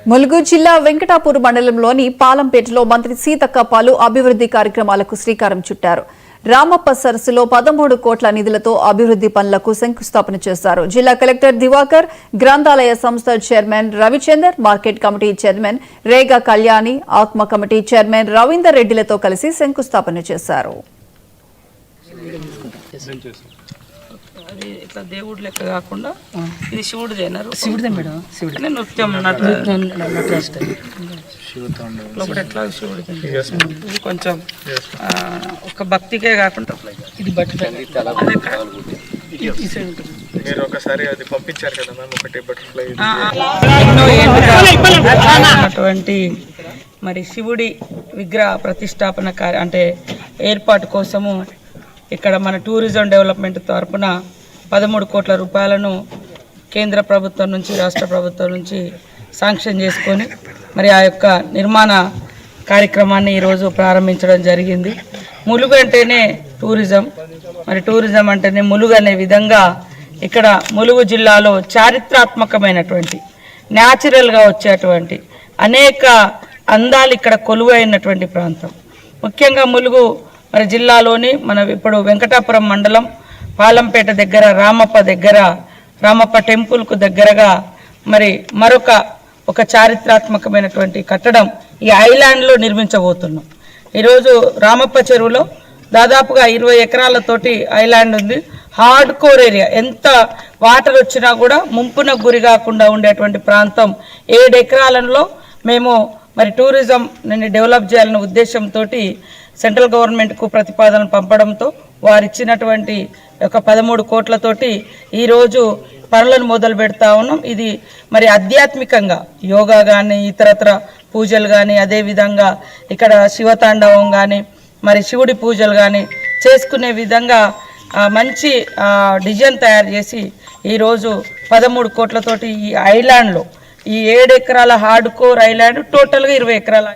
ములుగు జిల్లా వెంకటాపూర్ మండలంలోని పాలంపేటలో మంత్రి సీతక్క పలు అభివృద్ధి కార్యక్రమాలకు శ్రీకారం చుట్టారు. రామప్ప సరస్సులో 13 కోట్ల నిధులతో అభివృద్ధి పనులకు శంకుస్థాపన చేశారు. జిల్లా కలెక్టర్ దివాకర్, గ్రంథాలయ సంస్థ chairman Ravichander, market committee chairman Rega Kalyani, ఆత్మ కమిటీ చైర్మన్ రవీందర్ రెడ్డిలతో కలిసి శంకుస్థాపన చేశారు. అది ఇట్లా దేవుడు లెక్క కాకుండా ఇది శివుడిదేనా? శివుడిదే మేడం. శివుడి నృత్యం నటరాజు లోపల ఎట్లా శివుడికి ఇది కొంచెం ఒక భక్తికే కాకుండా ఇది బట్టర్ఫ్లై మీరు ఒకసారి అది పంపించారు కదా మ్యామ్, ఒకటి బటర్ఫ్లై ఎన్నో ఏళ్ళుగా ఉన్నటువంటి మరి శివుడి విగ్రహ ప్రతిష్టాపన అంటే ఏర్పాటు కోసము ఇక్కడ మన టూరిజం డెవలప్మెంట్ తరఫున 13 కోట్ల రూపాయలను కేంద్ర ప్రభుత్వం నుంచి రాష్ట్ర ప్రభుత్వం నుంచి శాంక్షన్ చేసుకొని మరి ఆ యొక్క నిర్మాణ కార్యక్రమాన్ని ఈరోజు ప్రారంభించడం జరిగింది. ములుగు అంటేనే టూరిజం, మరి టూరిజం అంటేనే ములుగు అనే విధంగా ఇక్కడ ములుగు జిల్లాలో చారిత్రాత్మకమైనటువంటి న్యాచురల్గా వచ్చేటువంటి అనేక అందాలు ఇక్కడ కొలువైనటువంటి ప్రాంతం. ముఖ్యంగా ములుగు మరి జిల్లాలోని మన ఇప్పుడు వెంకటాపురం మండలం పాలంపేట దగ్గర రామప్ప టెంపుల్కు దగ్గరగా మరి ఒక చారిత్రాత్మకమైనటువంటి కట్టడం ఈ ఐలాండ్లో నిర్మించబోతున్నాం. ఈరోజు రామప్ప చెరువులో దాదాపుగా 20 ఎకరాలతోటి ఐలాండ్ ఉంది. హార్డ్ కోర్ ఏరియా, ఎంత వాటర్ వచ్చినా కూడా ముంపున గురి కాకుండా ఉండేటువంటి ప్రాంతం. 7 ఎకరాలలో మేము మరి టూరిజం డెవలప్ చేయాలనే ఉద్దేశంతో సెంట్రల్ గవర్నమెంట్కు ప్రతిపాదన పంపడంతో వారు ఇచ్చినటువంటి ఒక 13 కోట్లతోటి ఈరోజు పనులను మొదలు పెడతా ఉన్నాం. ఇది మరి ఆధ్యాత్మికంగా యోగా కానీ ఇతరత్ర పూజలు కానీ అదేవిధంగా ఇక్కడ శివతాండవం కానీ మరి శివుడి పూజలు కానీ చేసుకునే విధంగా మంచి డిజైన్ తయారు చేసి ఈరోజు 13 కోట్లతోటి ఈ ఐలాండ్లో ఈ 7 ఎకరాల హార్డ్ కోర్ ఐలాండ్ టోటల్గా 20 ఎకరాల